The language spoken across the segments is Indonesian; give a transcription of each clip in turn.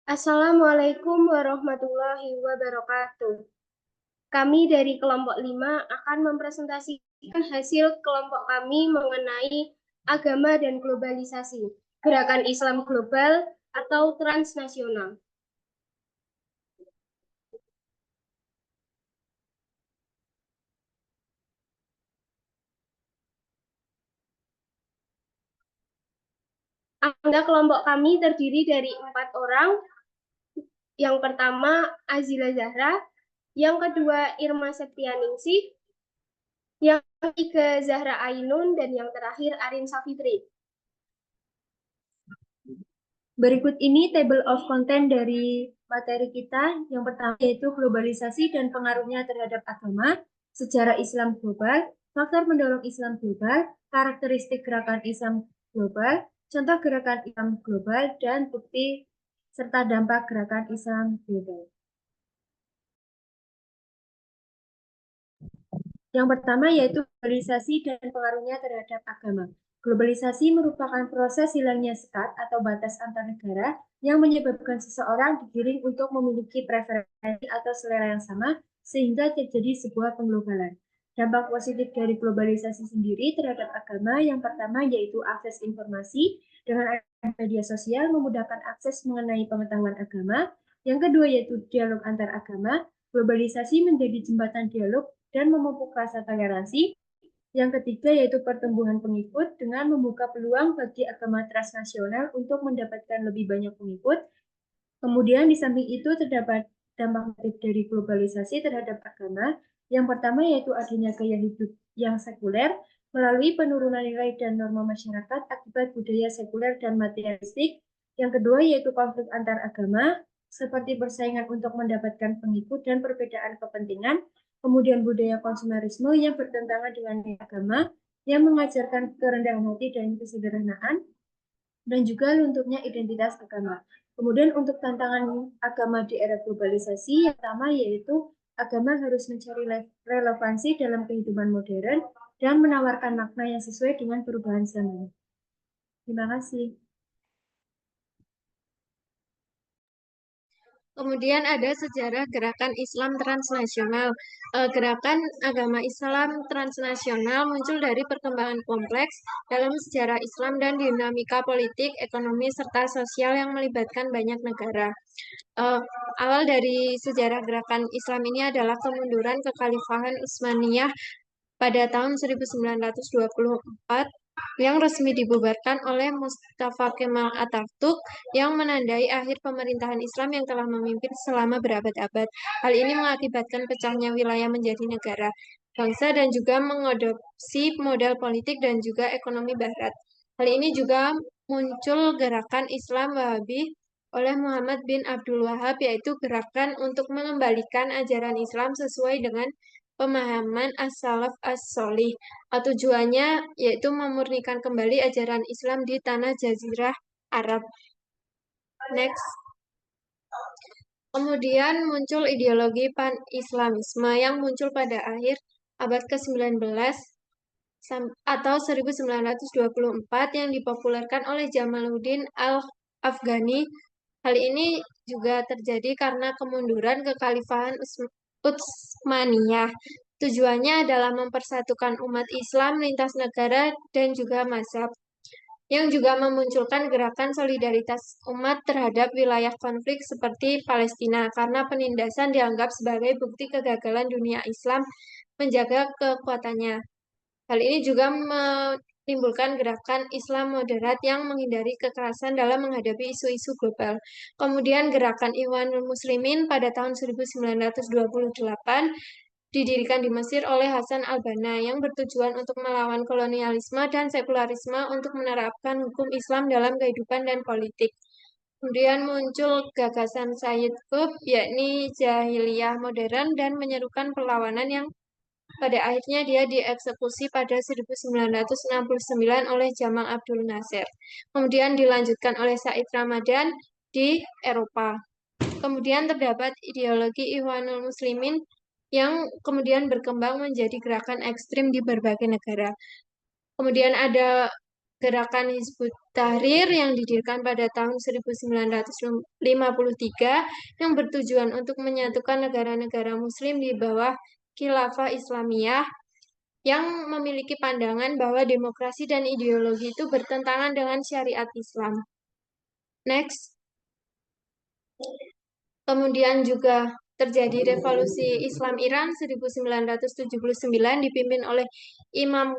Assalamualaikum warahmatullahi wabarakatuh. Kami dari kelompok 5 akan mempresentasikan hasil kelompok kami mengenai agama dan globalisasi, gerakan Islam global atau transnasional. Anggota kelompok kami terdiri dari 4 orang. Yang pertama Azila Zahra, yang kedua Irma Septianingsih, yang ketiga Zahra Ainun, dan yang terakhir Arin Safitri. Berikut ini table of content dari materi kita. Yang pertama yaitu globalisasi dan pengaruhnya terhadap agama, sejarah Islam global, faktor mendorong Islam global, karakteristik gerakan Islam global, contoh gerakan Islam global, dan bukti serta dampak gerakan Islam global. Yang pertama yaitu globalisasi dan pengaruhnya terhadap agama. Globalisasi merupakan proses hilangnya sekat atau batas antar negara yang menyebabkan seseorang digiring untuk memiliki preferensi atau selera yang sama sehingga terjadi sebuah pengglobalan. Dampak positif dari globalisasi sendiri terhadap agama yang pertama yaitu akses informasi. Dengan media sosial memudahkan akses mengenai pengetahuan agama. Yang kedua yaitu dialog antar agama. Globalisasi menjadi jembatan dialog dan memupuk rasa toleransi. Yang ketiga yaitu pertumbuhan pengikut dengan membuka peluang bagi agama transnasional untuk mendapatkan lebih banyak pengikut. Kemudian di samping itu terdapat dampak negatif dari globalisasi terhadap agama. Yang pertama yaitu adanya gaya hidup yang sekuler melalui penurunan nilai dan norma masyarakat akibat budaya sekuler dan materialistik. Yang kedua yaitu konflik antar agama seperti persaingan untuk mendapatkan pengikut dan perbedaan kepentingan. Kemudian budaya konsumerisme yang bertentangan dengan agama yang mengajarkan kerendahan hati dan kesederhanaan dan juga lunturnya identitas agama. Kemudian untuk tantangan agama di era globalisasi, yang pertama yaitu agama harus mencari relevansi dalam kehidupan modern dan menawarkan makna yang sesuai dengan perubahan zaman. Terima kasih. Kemudian ada sejarah gerakan Islam transnasional. Gerakan agama Islam transnasional muncul dari perkembangan kompleks dalam sejarah Islam dan dinamika politik, ekonomi, serta sosial yang melibatkan banyak negara. Awal dari sejarah gerakan Islam ini adalah kemunduran kekhalifahan Utsmaniyah pada tahun 1924 yang resmi dibubarkan oleh Mustafa Kemal Atatürk yang menandai akhir pemerintahan Islam yang telah memimpin selama berabad-abad. Hal ini mengakibatkan pecahnya wilayah menjadi negara, bangsa, dan juga mengadopsi model politik dan juga ekonomi Barat. Hal ini juga muncul gerakan Islam Wahabi oleh Muhammad bin Abdul Wahab, yaitu gerakan untuk mengembalikan ajaran Islam sesuai dengan pemahaman as-salaf as-solih. Tujuannya yaitu memurnikan kembali ajaran Islam di tanah Jazirah Arab. Next. Kemudian muncul ideologi pan-Islamisme yang muncul pada akhir abad ke-19 atau 1924 yang dipopulerkan oleh Jamaluddin Al-Afghani. Hal ini juga terjadi karena kemunduran kekhalifahan Utsmaniyah. Tujuannya adalah mempersatukan umat Islam lintas negara dan juga mazhab, yang juga memunculkan gerakan solidaritas umat terhadap wilayah konflik seperti Palestina, karena penindasan dianggap sebagai bukti kegagalan dunia Islam menjaga kekuatannya. Hal ini juga menimbulkan gerakan Islam moderat yang menghindari kekerasan dalam menghadapi isu-isu global. Kemudian gerakan Ikhwanul Muslimin pada tahun 1928 didirikan di Mesir oleh Hasan al-Banna yang bertujuan untuk melawan kolonialisme dan sekularisme untuk menerapkan hukum Islam dalam kehidupan dan politik. Kemudian muncul gagasan Sayyid Qutb, yakni jahiliyah modern dan menyerukan perlawanan yang pada akhirnya dia dieksekusi pada 1969 oleh Jamal Abdul Nasir. Kemudian dilanjutkan oleh Said Ramadan di Eropa. Kemudian terdapat ideologi Ikhwanul Muslimin yang kemudian berkembang menjadi gerakan ekstrim di berbagai negara. Kemudian ada Gerakan Hizbut Tahrir yang didirikan pada tahun 1953 yang bertujuan untuk menyatukan negara-negara Muslim di bawah Khilafah Islamiyah yang memiliki pandangan bahwa demokrasi dan ideologi itu bertentangan dengan syariat Islam. Next. Kemudian juga terjadi revolusi Islam Iran 1979 dipimpin oleh Imam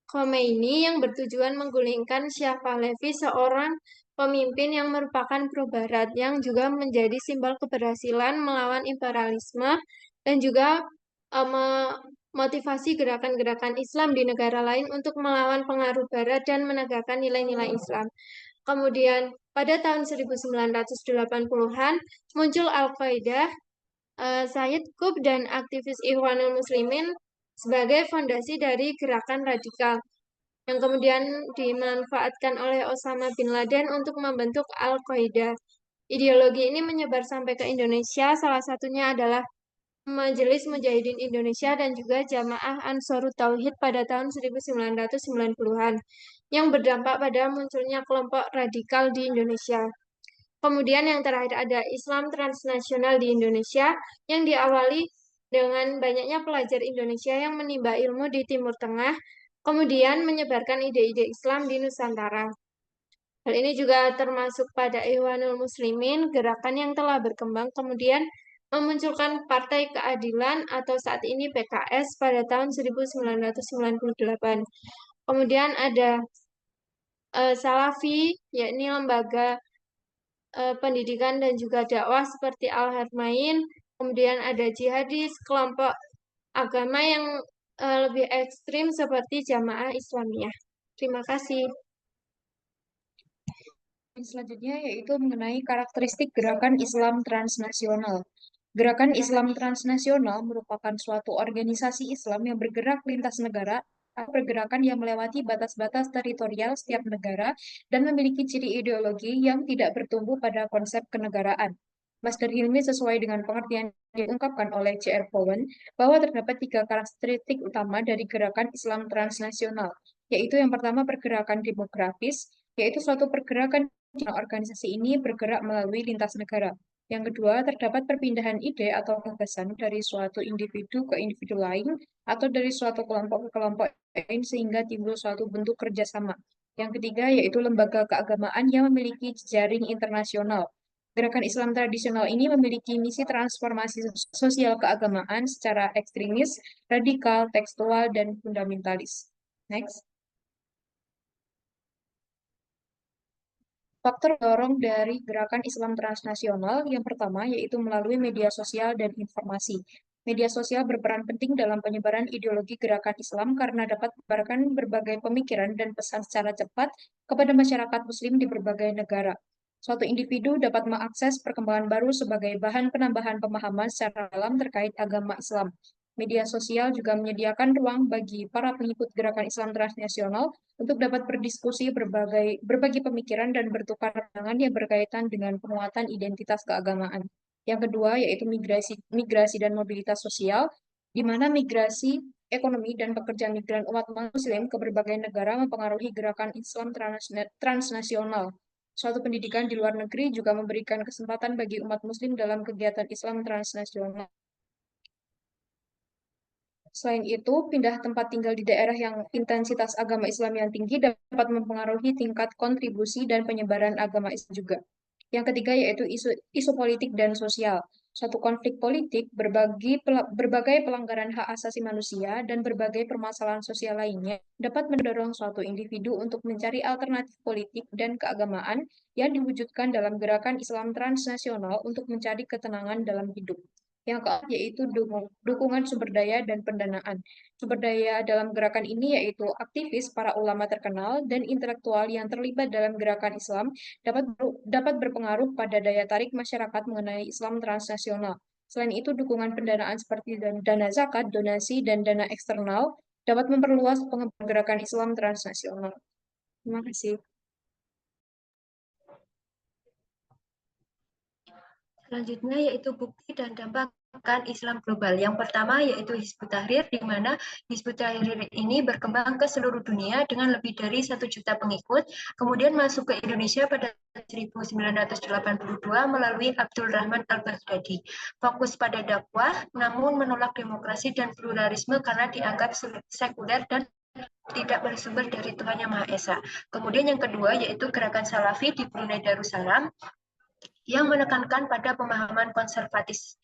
Khomeini yang bertujuan menggulingkan Shah Pahlavi, seorang pemimpin yang merupakan pro-Barat yang juga menjadi simbol keberhasilan melawan imperialisme dan juga memotivasi gerakan-gerakan Islam di negara lain untuk melawan pengaruh Barat dan menegakkan nilai-nilai Islam. Kemudian pada tahun 1980-an muncul Al-Qaeda, Sayyid Qutb dan aktivis Ikhwanul Muslimin sebagai fondasi dari gerakan radikal yang kemudian dimanfaatkan oleh Osama bin Laden untuk membentuk Al-Qaeda. Ideologi ini menyebar sampai ke Indonesia, salah satunya adalah Majelis Mujahidin Indonesia dan juga Jamaah Ansarut Tauhid pada tahun 1990-an yang berdampak pada munculnya kelompok radikal di Indonesia. Kemudian yang terakhir ada Islam transnasional di Indonesia yang diawali dengan banyaknya pelajar Indonesia yang menimba ilmu di Timur Tengah, kemudian menyebarkan ide-ide Islam di Nusantara. Hal ini juga termasuk pada Ikhwanul Muslimin, gerakan yang telah berkembang kemudian memunculkan Partai Keadilan atau saat ini PKS pada tahun 1998. Kemudian ada Salafi, yakni lembaga pendidikan dan juga dakwah seperti Al-Harmain. Kemudian ada jihadis, kelompok agama yang lebih ekstrim seperti Jamaah Islamiyah. Terima kasih. Selanjutnya yaitu mengenai karakteristik gerakan Islam transnasional. Gerakan Islam transnasional merupakan suatu organisasi Islam yang bergerak lintas negara atau pergerakan yang melewati batas-batas teritorial setiap negara dan memiliki ciri ideologi yang tidak bertumbuh pada konsep kenegaraan. Master Hilmi sesuai dengan pengertian yang diungkapkan oleh C.R. Bowen bahwa terdapat 3 karakteristik utama dari gerakan Islam transnasional, yaitu yang pertama pergerakan demografis, yaitu suatu pergerakan organisasi ini bergerak melalui lintas negara. Yang kedua, terdapat perpindahan ide atau gagasan dari suatu individu ke individu lain atau dari suatu kelompok ke kelompok lain sehingga timbul suatu bentuk kerjasama. Yang ketiga, yaitu lembaga keagamaan yang memiliki jejaring internasional. Gerakan Islam tradisional ini memiliki misi transformasi sosial keagamaan secara ekstremis, radikal, tekstual, dan fundamentalis. Next. Faktor dorong dari gerakan Islam transnasional yang pertama yaitu melalui media sosial dan informasi. Media sosial berperan penting dalam penyebaran ideologi gerakan Islam karena dapat menyebarkan berbagai pemikiran dan pesan secara cepat kepada masyarakat Muslim di berbagai negara. Suatu individu dapat mengakses perkembangan baru sebagai bahan penambahan pemahaman secara dalam terkait agama Islam. Media sosial juga menyediakan ruang bagi para pengikut gerakan Islam transnasional untuk dapat berdiskusi berbagi pemikiran dan bertukar pandangan yang berkaitan dengan penguatan identitas keagamaan. Yang kedua yaitu migrasi dan mobilitas sosial, di mana migrasi ekonomi dan pekerjaan migran umat Muslim ke berbagai negara mempengaruhi gerakan Islam transnasional. Suatu pendidikan di luar negeri juga memberikan kesempatan bagi umat Muslim dalam kegiatan Islam transnasional. Selain itu, pindah tempat tinggal di daerah yang intensitas agama Islam yang tinggi dapat mempengaruhi tingkat kontribusi dan penyebaran agama Islam juga. Yang ketiga yaitu isu politik dan sosial. Suatu konflik politik, berbagai pelanggaran hak asasi manusia, dan berbagai permasalahan sosial lainnya dapat mendorong suatu individu untuk mencari alternatif politik dan keagamaan yang diwujudkan dalam gerakan Islam transnasional untuk mencari ketenangan dalam hidup. Yang keempat yaitu dukungan sumber daya dan pendanaan. Sumber daya dalam gerakan ini yaitu aktivis, para ulama terkenal, dan intelektual yang terlibat dalam gerakan Islam dapat berpengaruh pada daya tarik masyarakat mengenai Islam transnasional. Selain itu, dukungan pendanaan seperti dana zakat, donasi, dan dana eksternal dapat memperluas pengembangan gerakan Islam transnasional. Terima kasih. Selanjutnya yaitu bukti dan dampak Islam global. Yang pertama yaitu Hizbut Tahrir, di mana Hizbut Tahrir ini berkembang ke seluruh dunia dengan lebih dari 1 juta pengikut, kemudian masuk ke Indonesia pada 1982 melalui Abdul Rahman Al-Baghdadi. Fokus pada dakwah, namun menolak demokrasi dan pluralisme karena dianggap sekuler dan tidak bersumber dari Tuhan Yang Maha Esa. Kemudian yang kedua yaitu Gerakan Salafi di Brunei Darussalam, yang menekankan pada pemahaman konservatif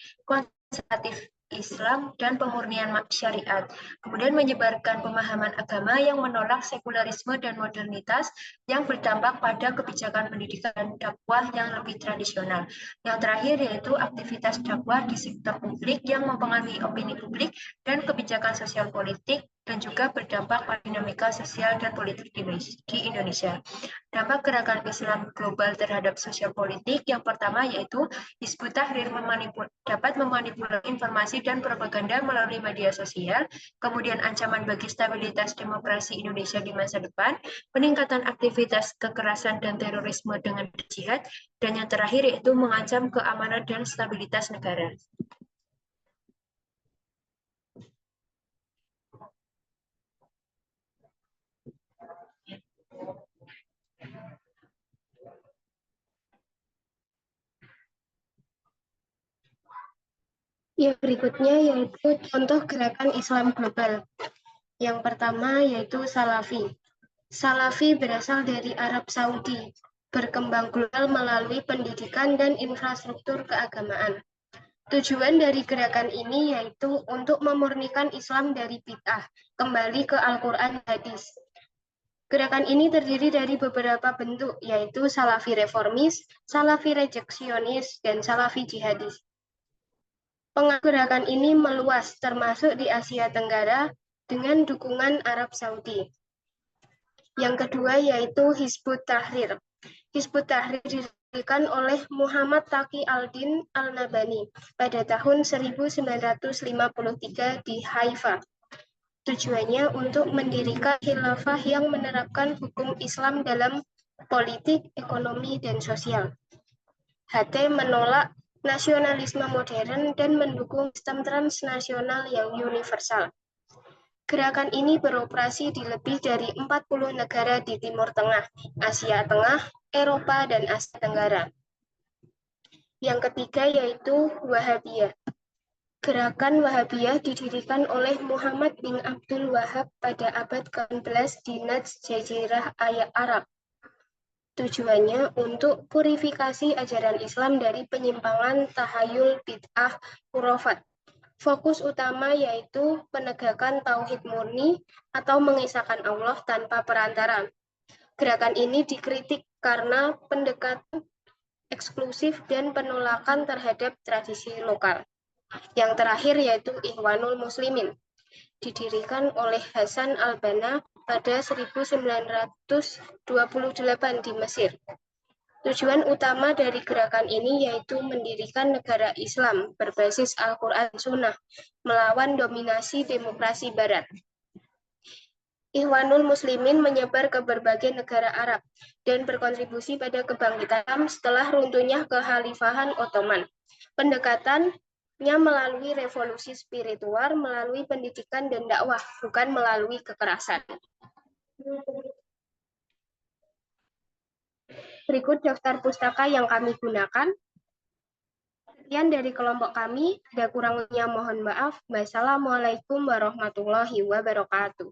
Islam dan pemurnian syariat. Kemudian menyebarkan pemahaman agama yang menolak sekularisme dan modernitas yang berdampak pada kebijakan pendidikan dakwah yang lebih tradisional. Yang terakhir yaitu aktivitas dakwah di sektor publik yang mempengaruhi opini publik dan kebijakan sosial politik dan juga berdampak pada dinamika sosial dan politik di Indonesia. Dampak gerakan Islam global terhadap sosial politik yang pertama yaitu Hizbut Tahrir dapat memanipulasi informasi dan propaganda melalui media sosial, kemudian ancaman bagi stabilitas demokrasi Indonesia di masa depan, peningkatan aktivitas kekerasan dan terorisme dengan jihad, dan yang terakhir yaitu mengancam keamanan dan stabilitas negara. Yang berikutnya yaitu contoh gerakan Islam global. Yang pertama yaitu Salafi. Salafi berasal dari Arab Saudi, berkembang global melalui pendidikan dan infrastruktur keagamaan. Tujuan dari gerakan ini yaitu untuk memurnikan Islam dari bid'ah, kembali ke Al-Quran hadis. Gerakan ini terdiri dari beberapa bentuk, yaitu Salafi reformis, Salafi rejeksionis, dan Salafi jihadis. Gerakan ini meluas, termasuk di Asia Tenggara, dengan dukungan Arab Saudi. Yang kedua yaitu Hizbut Tahrir. Hizbut Tahrir didirikan oleh Muhammad Taqi Al-Din Al-Nabani pada tahun 1953 di Haifa. Tujuannya untuk mendirikan khilafah yang menerapkan hukum Islam dalam politik, ekonomi, dan sosial. HT menolak nasionalisme modern dan mendukung sistem transnasional yang universal. Gerakan ini beroperasi di lebih dari 40 negara di Timur Tengah, Asia Tengah, Eropa, dan Asia Tenggara. Yang ketiga yaitu Wahabiyah. Gerakan Wahabiyah didirikan oleh Muhammad bin Abdul Wahab pada abad ke-11 di Najd Jazirah Arab. Tujuannya untuk purifikasi ajaran Islam dari penyimpangan tahayul bid'ah khurafat. Fokus utama yaitu penegakan tauhid murni atau mengisahkan Allah tanpa perantara. Gerakan ini dikritik karena pendekatan eksklusif dan penolakan terhadap tradisi lokal. Yang terakhir yaitu Ikhwanul Muslimin, didirikan oleh Hasan al-Banna pada 1928 di Mesir. Tujuan utama dari gerakan ini yaitu mendirikan negara Islam berbasis Al-Quran Sunnah, melawan dominasi demokrasi Barat. Ikhwanul Muslimin menyebar ke berbagai negara Arab dan berkontribusi pada kebangkitan setelah runtuhnya kekhalifahan Ottoman. Pendekatannya melalui revolusi spiritual, melalui pendidikan dan dakwah, bukan melalui kekerasan. Berikut daftar pustaka yang kami gunakan. Sekian dari kelompok kami, ada kurangnya mohon maaf. Wassalamualaikum warahmatullahi wabarakatuh.